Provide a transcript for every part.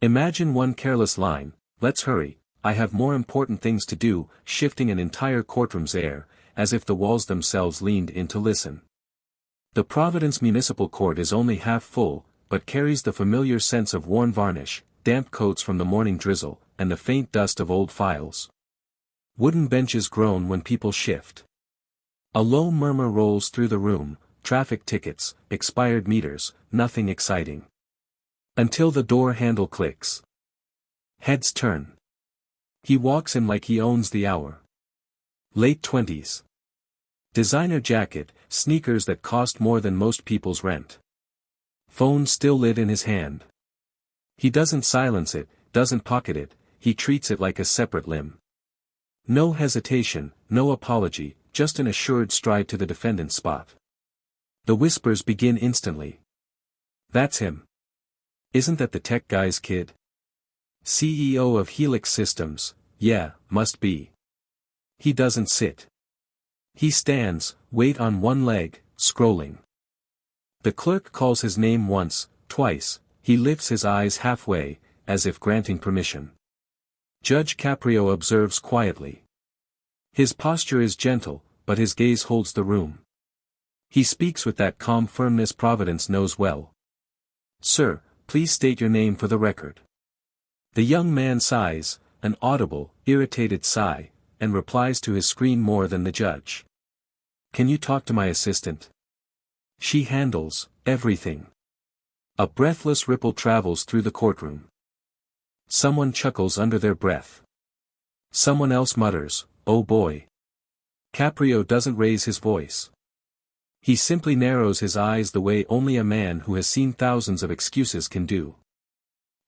Imagine one careless line, "Let's hurry, I have more important things to do," shifting an entire courtroom's air, as if the walls themselves leaned in to listen. The Providence Municipal Court is only half full, but carries the familiar sense of worn varnish, damp coats from the morning drizzle, and the faint dust of old files. Wooden benches groan when people shift. A low murmur rolls through the room, traffic tickets, expired meters, nothing exciting. Until the door handle clicks. Heads turn. He walks in like he owns the hour. Late 20s. Designer jacket, sneakers that cost more than most people's rent. Phone still lit in his hand. He doesn't silence it, doesn't pocket it, he treats it like a separate limb. No hesitation, no apology, just an assured stride to the defendant's spot. The whispers begin instantly. "That's him. Isn't that the tech guy's kid? CEO of Helix Systems, yeah, must be." He doesn't sit. He stands, weight on one leg, scrolling. The clerk calls his name once, twice, he lifts his eyes halfway, as if granting permission. Judge Caprio observes quietly. His posture is gentle, but his gaze holds the room. He speaks with that calm firmness Providence knows well. "Sir, please state your name for the record." The young man sighs, an audible, irritated sigh, and replies to his screen more than the judge. "Can you talk to my assistant? She handles everything." A breathless ripple travels through the courtroom. Someone chuckles under their breath. Someone else mutters, "Oh boy." Caprio doesn't raise his voice. He simply narrows his eyes the way only a man who has seen thousands of excuses can do.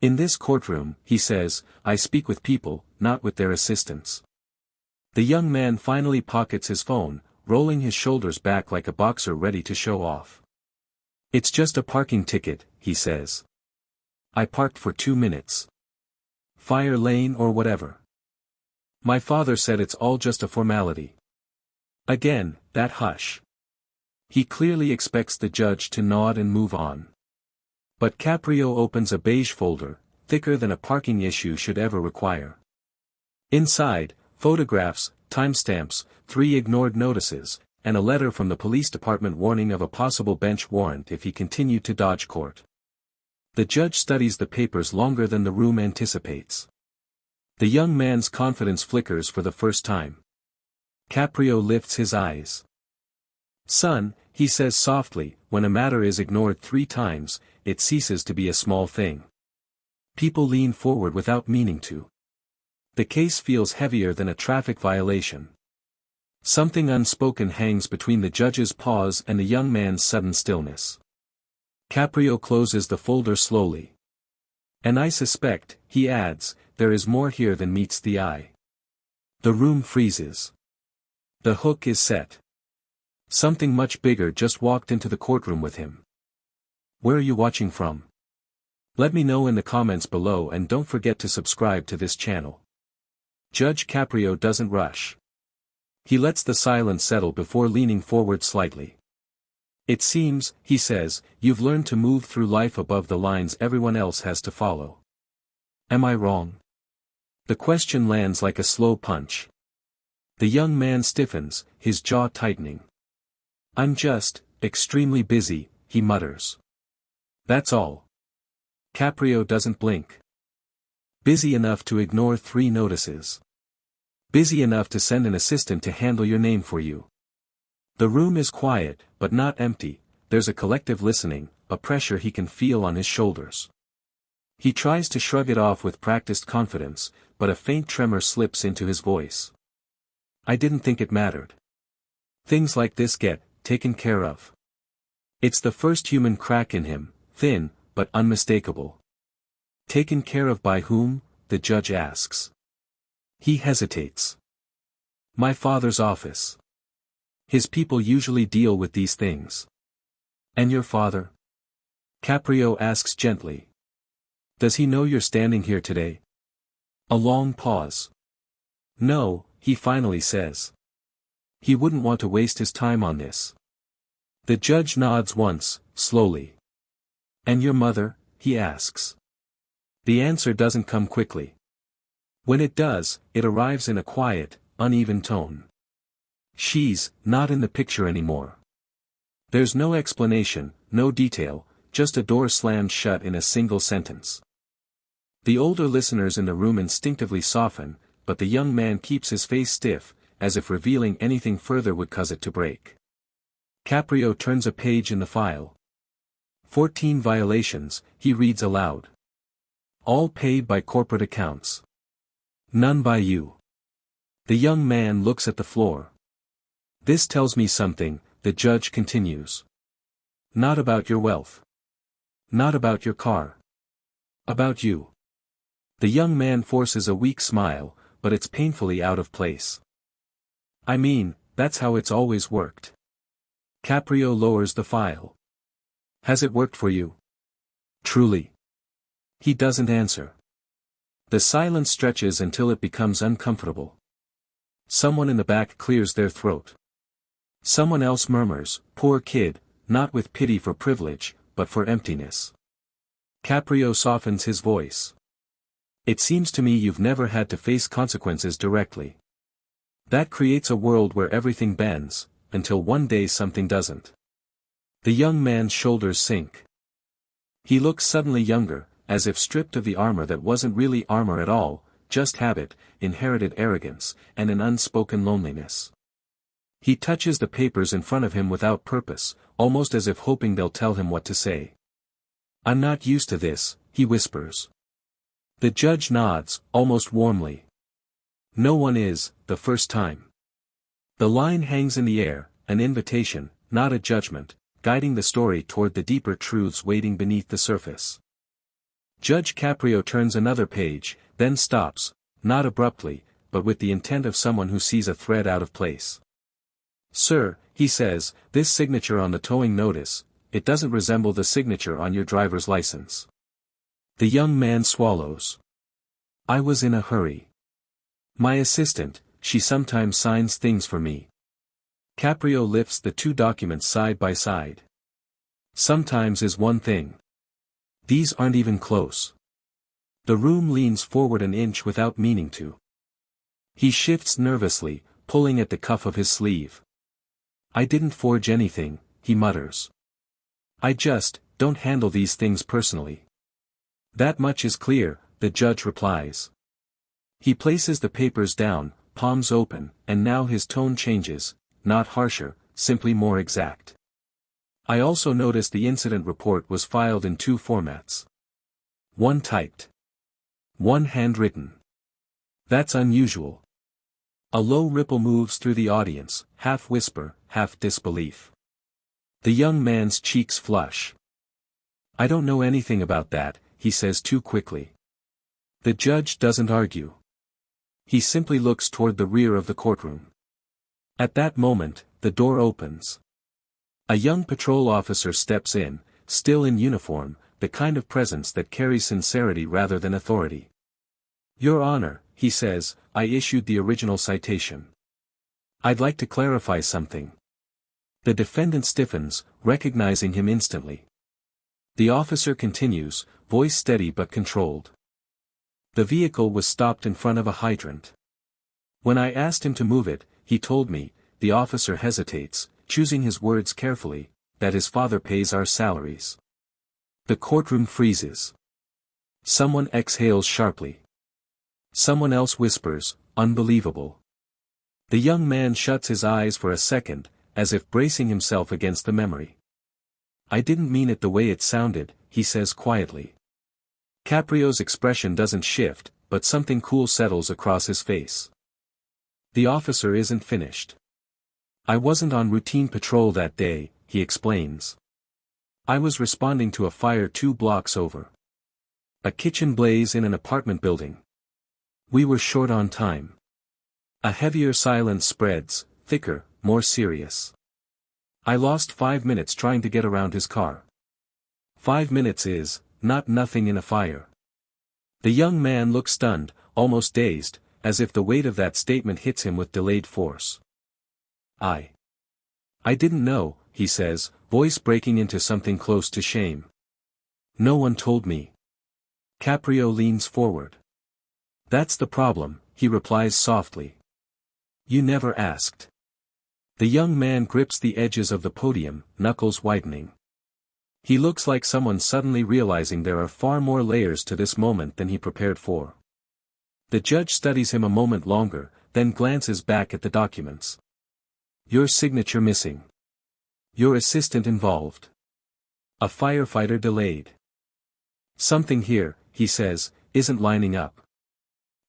"In this courtroom," he says, "I speak with people, not with their assistants." The young man finally pockets his phone, rolling his shoulders back like a boxer ready to show off. "It's just a parking ticket," he says. "I parked for 2 minutes. Fire lane or whatever. My father said it's all just a formality." Again, that hush. He clearly expects the judge to nod and move on. But Caprio opens a beige folder, thicker than a parking issue should ever require. Inside, photographs, timestamps, 3 ignored notices, and a letter from the police department warning of a possible bench warrant if he continued to dodge court. The judge studies the papers longer than the room anticipates. The young man's confidence flickers for the first time. Caprio lifts his eyes. "Son," he says softly, "when a matter is ignored 3 times, it ceases to be a small thing." People lean forward without meaning to. The case feels heavier than a traffic violation. Something unspoken hangs between the judge's pause and the young man's sudden stillness. Caprio closes the folder slowly. "And I suspect," he adds, "there is more here than meets the eye." The room freezes. The hook is set. Something much bigger just walked into the courtroom with him. Where are you watching from? Let me know in the comments below and don't forget to subscribe to this channel. Judge Caprio doesn't rush. He lets the silence settle before leaning forward slightly. "It seems," he says, "you've learned to move through life above the lines everyone else has to follow. Am I wrong?" The question lands like a slow punch. The young man stiffens, his jaw tightening. "I'm just extremely busy," he mutters. "That's all." Caprio doesn't blink. "Busy enough to ignore 3 notices. Busy enough to send an assistant to handle your name for you." The room is quiet, but not empty. There's a collective listening, a pressure he can feel on his shoulders. He tries to shrug it off with practiced confidence, but a faint tremor slips into his voice. "I didn't think it mattered. Things like this get taken care of." It's the first human crack in him, thin, but unmistakable. "Taken care of by whom?" the judge asks. He hesitates. "My father's office. His people usually deal with these things." "And your father?" Caprio asks gently. "Does he know you're standing here today?" A long pause. "No," he finally says. He wouldn't want to waste his time on this. The judge nods once, slowly. "And your mother?" he asks. The answer doesn't come quickly. When it does, it arrives in a quiet, uneven tone. She's not in the picture anymore. There's no explanation, no detail, just a door slammed shut in a single sentence. The older listeners in the room instinctively soften, but the young man keeps his face stiff, as if revealing anything further would cause it to break. Caprio turns a page in the file. 14 violations, he reads aloud. All paid by corporate accounts. None by you. The young man looks at the floor. This tells me something, the judge continues. Not about your wealth. Not about your car. About you. The young man forces a weak smile, but it's painfully out of place. I mean, that's how it's always worked. Caprio lowers the file. Has it worked for you? Truly. He doesn't answer. The silence stretches until it becomes uncomfortable. Someone in the back clears their throat. Someone else murmurs, poor kid, not with pity for privilege, but for emptiness. Caprio softens his voice. It seems to me you've never had to face consequences directly. That creates a world where everything bends, until one day something doesn't. The young man's shoulders sink. He looks suddenly younger, as if stripped of the armor that wasn't really armor at all, just habit, inherited arrogance, and an unspoken loneliness. He touches the papers in front of him without purpose, almost as if hoping they'll tell him what to say. I'm not used to this, he whispers. The judge nods, almost warmly. No one is, the first time. The line hangs in the air, an invitation, not a judgment, guiding the story toward the deeper truths waiting beneath the surface. Judge Caprio turns another page, then stops, not abruptly, but with the intent of someone who sees a thread out of place. Sir, he says, this signature on the towing notice, it doesn't resemble the signature on your driver's license. The young man swallows. I was in a hurry. My assistant, she sometimes signs things for me. Caprio lifts the two documents side by side. Sometimes is one thing. These aren't even close. The room leans forward an inch without meaning to. He shifts nervously, pulling at the cuff of his sleeve. I didn't forge anything, he mutters. I just don't handle these things personally. That much is clear, the judge replies. He places the papers down, palms open, and now his tone changes, not harsher, simply more exact. I also noticed the incident report was filed in two formats. One typed. One handwritten. That's unusual. A low ripple moves through the audience, half whisper, half disbelief. The young man's cheeks flush. I don't know anything about that, he says too quickly. The judge doesn't argue. He simply looks toward the rear of the courtroom. At that moment, the door opens. A young patrol officer steps in, still in uniform, the kind of presence that carries sincerity rather than authority. Your Honor, he says, I issued the original citation. I'd like to clarify something. The defendant stiffens, recognizing him instantly. The officer continues, voice steady but controlled. The vehicle was stopped in front of a hydrant. When I asked him to move it, he told me, the officer hesitates, choosing his words carefully, that his father pays our salaries. The courtroom freezes. Someone exhales sharply. Someone else whispers, unbelievable. The young man shuts his eyes for a second, as if bracing himself against the memory. I didn't mean it the way it sounded, he says quietly. Caprio's expression doesn't shift, but something cool settles across his face. The officer isn't finished. I wasn't on routine patrol that day, he explains. I was responding to a fire 2 blocks over. A kitchen blaze in an apartment building. We were short on time. A heavier silence spreads, thicker, more serious. I lost 5 minutes trying to get around his car. 5 minutes is, not nothing in a fire. The young man looks stunned, almost dazed, as if the weight of that statement hits him with delayed force. I didn't know, he says, voice breaking into something close to shame. No one told me. Caprio leans forward. That's the problem, he replies softly. You never asked. The young man grips the edges of the podium, knuckles whitening. He looks like someone suddenly realizing there are far more layers to this moment than he prepared for. The judge studies him a moment longer, then glances back at the documents. Your signature missing. Your assistant involved. A firefighter delayed. Something here, he says, isn't lining up.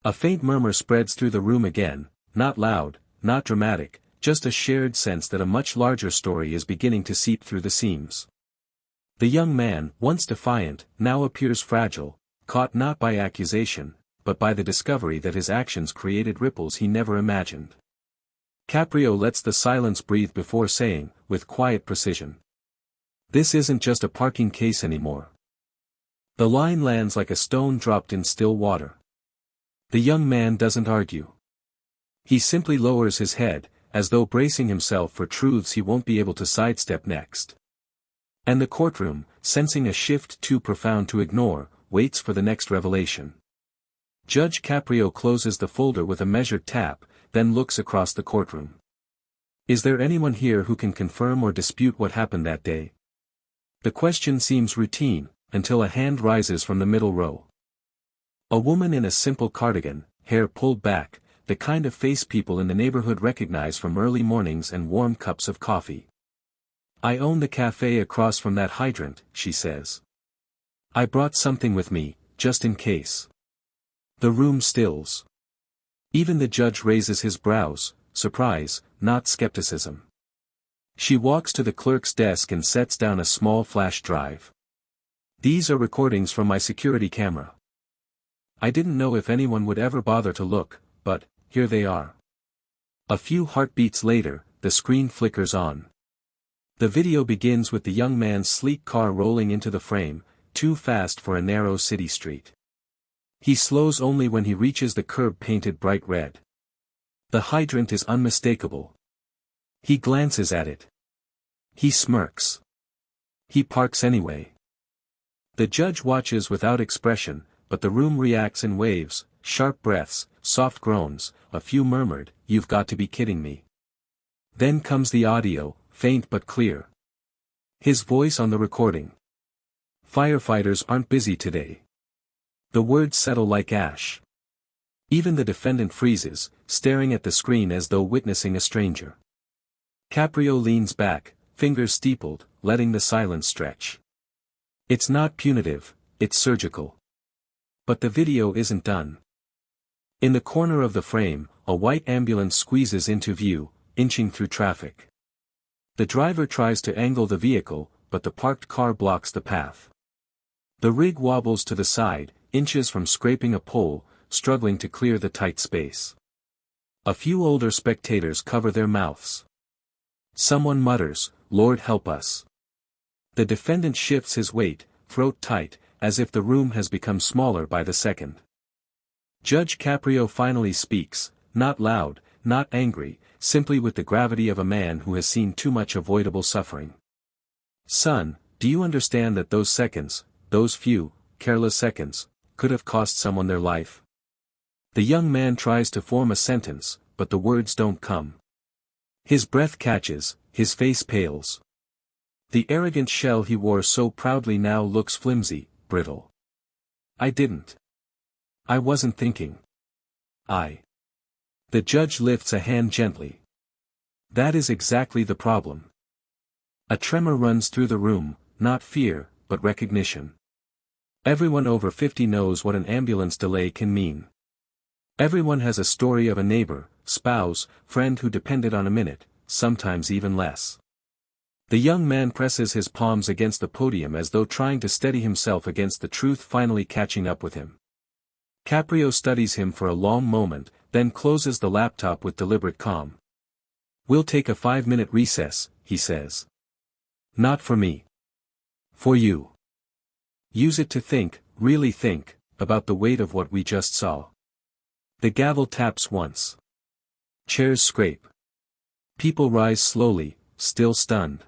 A faint murmur spreads through the room again, not loud, not dramatic, just a shared sense that a much larger story is beginning to seep through the seams. The young man, once defiant, now appears fragile, caught not by accusation, but by the discovery that his actions created ripples he never imagined. Caprio lets the silence breathe before saying, with quiet precision. This isn't just a parking case anymore. The line lands like a stone dropped in still water. The young man doesn't argue. He simply lowers his head, as though bracing himself for truths he won't be able to sidestep next. And the courtroom, sensing a shift too profound to ignore, waits for the next revelation. Judge Caprio closes the folder with a measured tap, then looks across the courtroom. Is there anyone here who can confirm or dispute what happened that day? The question seems routine, until a hand rises from the middle row. A woman in a simple cardigan, hair pulled back, the kind of face people in the neighborhood recognize from early mornings and warm cups of coffee. I own the cafe across from that hydrant, she says. I brought something with me, just in case. The room stills. Even the judge raises his brows, surprise, not skepticism. She walks to the clerk's desk and sets down a small flash drive. These are recordings from my security camera. I didn't know if anyone would ever bother to look, but, here they are. A few heartbeats later, the screen flickers on. The video begins with the young man's sleek car rolling into the frame, too fast for a narrow city street. He slows only when he reaches the curb painted bright red. The hydrant is unmistakable. He glances at it. He smirks. He parks anyway. The judge watches without expression, but the room reacts in waves, sharp breaths, soft groans, a few murmured, "You've got to be kidding me." Then comes the audio, faint but clear. His voice on the recording. Firefighters aren't busy today. The words settle like ash. Even the defendant freezes, staring at the screen as though witnessing a stranger. Caprio leans back, fingers steepled, letting the silence stretch. It's not punitive, it's surgical. But the video isn't done. In the corner of the frame, a white ambulance squeezes into view, inching through traffic. The driver tries to angle the vehicle, but the parked car blocks the path. The rig wobbles to the side, inches from scraping a pole, struggling to clear the tight space. A few older spectators cover their mouths. Someone mutters, "Lord help us." The defendant shifts his weight, throat tight, as if the room has become smaller by the second. Judge Caprio finally speaks, not loud, not angry, simply with the gravity of a man who has seen too much avoidable suffering. Son, do you understand that those seconds, those few, careless seconds, could have cost someone their life? The young man tries to form a sentence, but the words don't come. His breath catches, his face pales. The arrogant shell he wore so proudly now looks flimsy, brittle. I didn't. I wasn't thinking. The judge lifts a hand gently. That is exactly the problem. A tremor runs through the room, not fear, but recognition. Everyone over 50 knows what an ambulance delay can mean. Everyone has a story of a neighbor, spouse, friend who depended on a minute, sometimes even less. The young man presses his palms against the podium as though trying to steady himself against the truth finally catching up with him. Caprio studies him for a long moment, then closes the laptop with deliberate calm. We'll take a 5-minute recess, he says. Not for me. For you. Use it to think, really think, about the weight of what we just saw. The gavel taps once. Chairs scrape. People rise slowly, still stunned.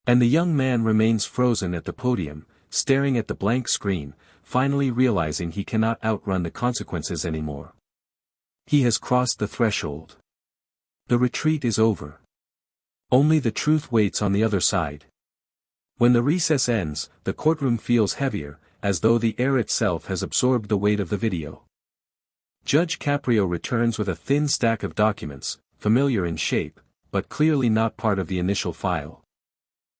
And the young man remains frozen at the podium, staring at the blank screen, finally realizing he cannot outrun the consequences anymore. He has crossed the threshold. The retreat is over. Only the truth waits on the other side. When the recess ends, the courtroom feels heavier, as though the air itself has absorbed the weight of the video. Judge Caprio returns with a thin stack of documents, familiar in shape, but clearly not part of the initial file.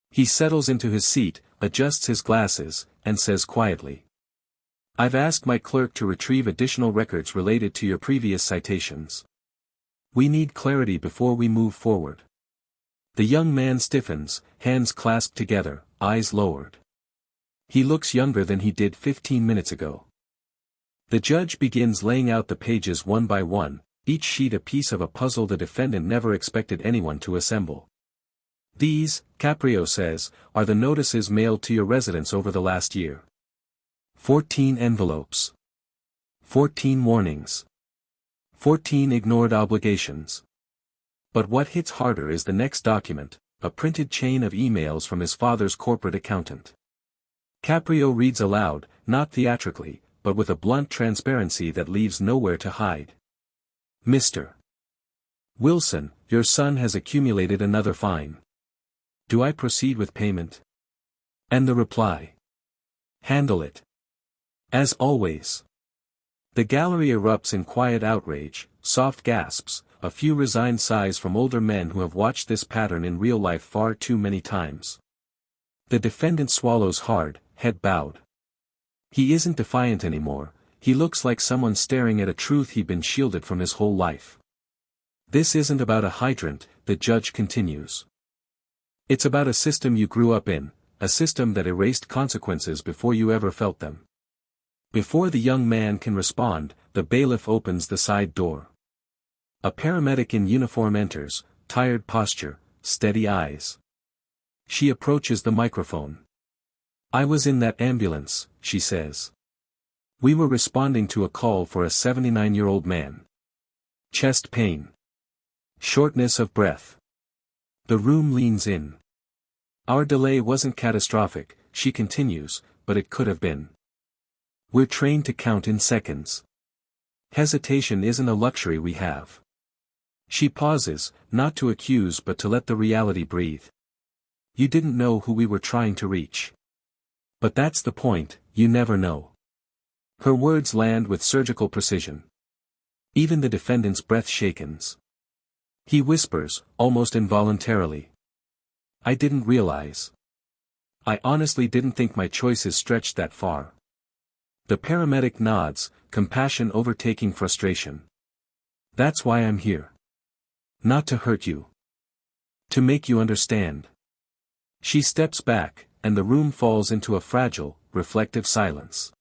He settles into his seat, adjusts his glasses, and says quietly, "I've asked my clerk to retrieve additional records related to your previous citations. We need clarity before we move forward." The young man stiffens, hands clasped together, eyes lowered. He looks younger than he did 15 minutes ago. The judge begins laying out the pages one by one, each sheet a piece of a puzzle the defendant never expected anyone to assemble. "These," Caprio says, "are the notices mailed to your residence over the last year. 14 envelopes. 14 warnings. 14 ignored obligations." But what hits harder is the next document, a printed chain of emails from his father's corporate accountant. Caprio reads aloud, not theatrically, but with a blunt transparency that leaves nowhere to hide. "Mr. Wilson, your son has accumulated another fine. Do I proceed with payment?" And the reply: "Handle it. As always." The gallery erupts in quiet outrage, soft gasps, a few resigned sighs from older men who have watched this pattern in real life far too many times. The defendant swallows hard, head bowed. He isn't defiant anymore, he looks like someone staring at a truth he'd been shielded from his whole life. "This isn't about a hydrant," the judge continues. "It's about a system you grew up in, a system that erased consequences before you ever felt them." Before the young man can respond, the bailiff opens the side door. A paramedic in uniform enters, tired posture, steady eyes. She approaches the microphone. "I was in that ambulance," she says. "We were responding to a call for a 79-year-old man. Chest pain. Shortness of breath." The room leans in. "Our delay wasn't catastrophic," she continues, "but it could have been. We're trained to count in seconds. Hesitation isn't a luxury we have." She pauses, not to accuse but to let the reality breathe. "You didn't know who we were trying to reach. But that's the point, you never know." Her words land with surgical precision. Even the defendant's breath shakens. He whispers, almost involuntarily, "I didn't realize. I honestly didn't think my choices stretched that far." The paramedic nods, compassion overtaking frustration. "That's why I'm here. Not to hurt you. To make you understand." She steps back, and the room falls into a fragile, reflective silence.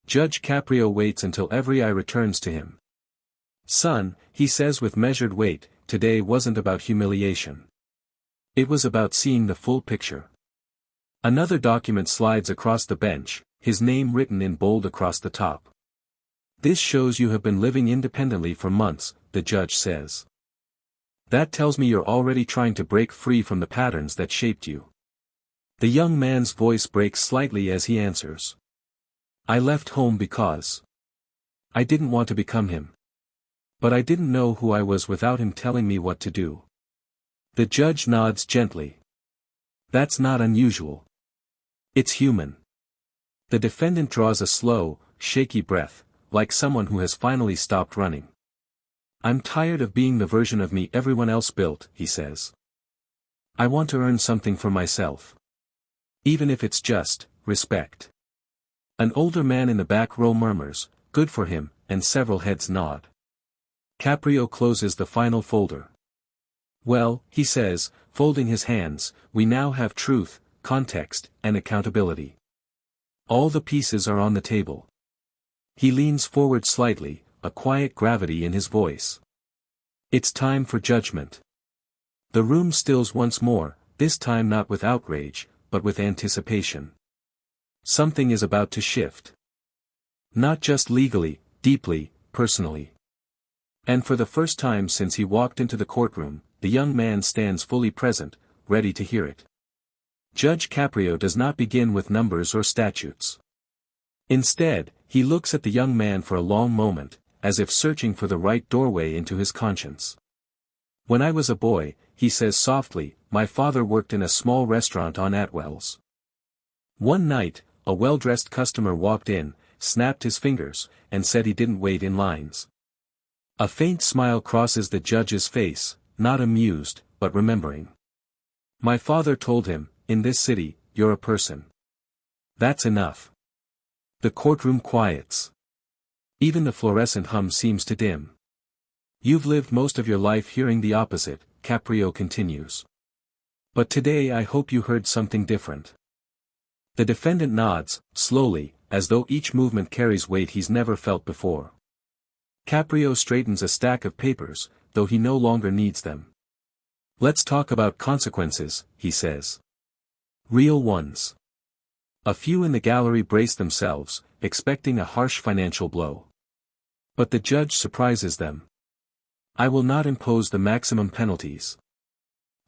Judge Caprio waits until every eye returns to him. "Son," he says with measured weight, "today wasn't about humiliation. It was about seeing the full picture." Another document slides across the bench, his name written in bold across the top. "This shows you have been living independently for months," the judge says. "That tells me you're already trying to break free from the patterns that shaped you." The young man's voice breaks slightly as he answers. "I left home because I didn't want to become him. But I didn't know who I was without him telling me what to do." The judge nods gently. "That's not unusual. It's human." The defendant draws a slow, shaky breath, like someone who has finally stopped running. "I'm tired of being the version of me everyone else built," he says. "I want to earn something for myself. Even if it's just respect." An older man in the back row murmurs, "Good for him," and several heads nod. Caprio closes the final folder. "Well," he says, folding his hands, "we now have truth, context, and accountability. All the pieces are on the table." He leans forward slightly, a quiet gravity in his voice. "It's time for judgment." The room stills once more, this time not with outrage, but with anticipation. Something is about to shift. Not just legally, deeply, personally. And for the first time since he walked into the courtroom, the young man stands fully present, ready to hear it. Judge Caprio does not begin with numbers or statutes. Instead, he looks at the young man for a long moment, as if searching for the right doorway into his conscience. When I was a boy, he says softly, my father worked in a small restaurant on Atwell's. One night, a well-dressed customer walked in, snapped his fingers, and said he didn't wait in lines. A faint smile crosses the judge's face, not amused, but remembering. My father told him, in this city, you're a person. That's enough. The courtroom quiets. Even the fluorescent hum seems to dim. You've lived most of your life hearing the opposite, Caprio continues. But today I hope you heard something different. The defendant nods, slowly, as though each movement carries weight he's never felt before. Caprio straightens a stack of papers, though he no longer needs them. Let's talk about consequences, he says. Real ones. A few in the gallery brace themselves, expecting a harsh financial blow. But the judge surprises them. I will not impose the maximum penalties.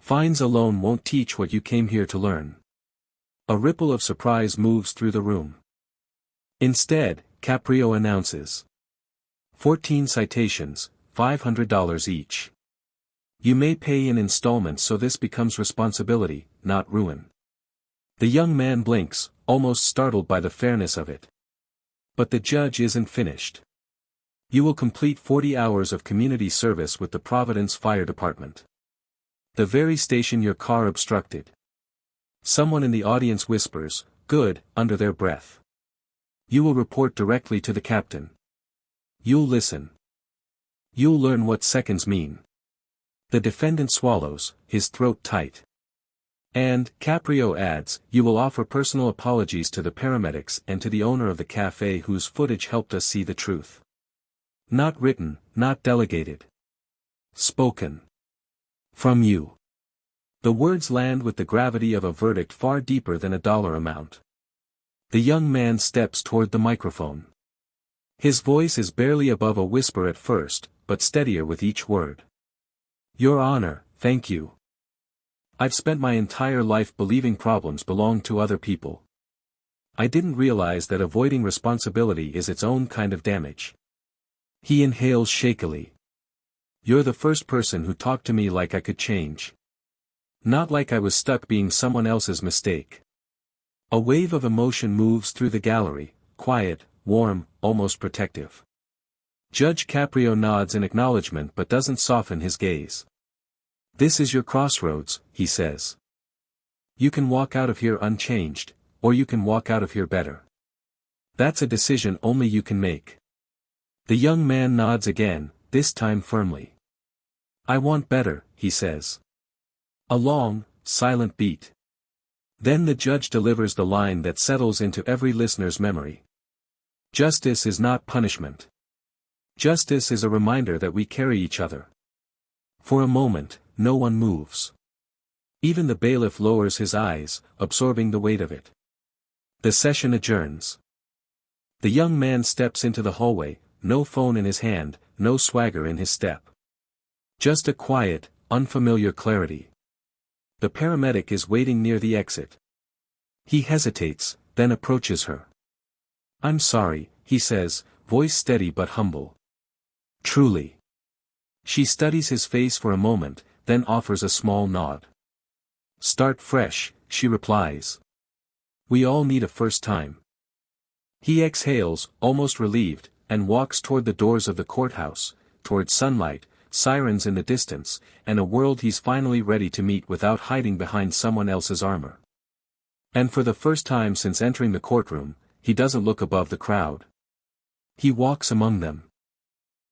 Fines alone won't teach what you came here to learn. A ripple of surprise moves through the room. Instead, Caprio announces. 14 citations, $500 each. You may pay in installments so this becomes responsibility, not ruin. The young man blinks, almost startled by the fairness of it. But the judge isn't finished. You will complete 40 hours of community service with the Providence Fire Department. The very station your car obstructed. Someone in the audience whispers, good, under their breath. You will report directly to the captain. You'll listen. You'll learn what seconds mean. The defendant swallows, his throat tight. And, Caprio adds, you will offer personal apologies to the paramedics and to the owner of the cafe whose footage helped us see the truth. Not written, not delegated. Spoken. From you. The words land with the gravity of a verdict far deeper than a dollar amount. The young man steps toward the microphone. His voice is barely above a whisper at first, but steadier with each word. Your Honor, thank you. I've spent my entire life believing problems belong to other people. I didn't realize that avoiding responsibility is its own kind of damage. He inhales shakily. You're the first person who talked to me like I could change. Not like I was stuck being someone else's mistake. A wave of emotion moves through the gallery, quiet, warm, almost protective. Judge Caprio nods in acknowledgement but doesn't soften his gaze. This is your crossroads, he says. You can walk out of here unchanged, or you can walk out of here better. That's a decision only you can make. The young man nods again, this time firmly. I want better, he says. A long, silent beat. Then the judge delivers the line that settles into every listener's memory. Justice is not punishment. Justice is a reminder that we carry each other. For a moment, no one moves. Even the bailiff lowers his eyes, absorbing the weight of it. The session adjourns. The young man steps into the hallway, no phone in his hand, no swagger in his step. Just a quiet, unfamiliar clarity. The paramedic is waiting near the exit. He hesitates, then approaches her. I'm sorry, he says, voice steady but humble. Truly. She studies his face for a moment, then offers a small nod. Start fresh, she replies. We all need a first time. He exhales, almost relieved, and walks toward the doors of the courthouse, toward sunlight, sirens in the distance, and a world he's finally ready to meet without hiding behind someone else's armor. And for the first time since entering the courtroom, he doesn't look above the crowd. He walks among them.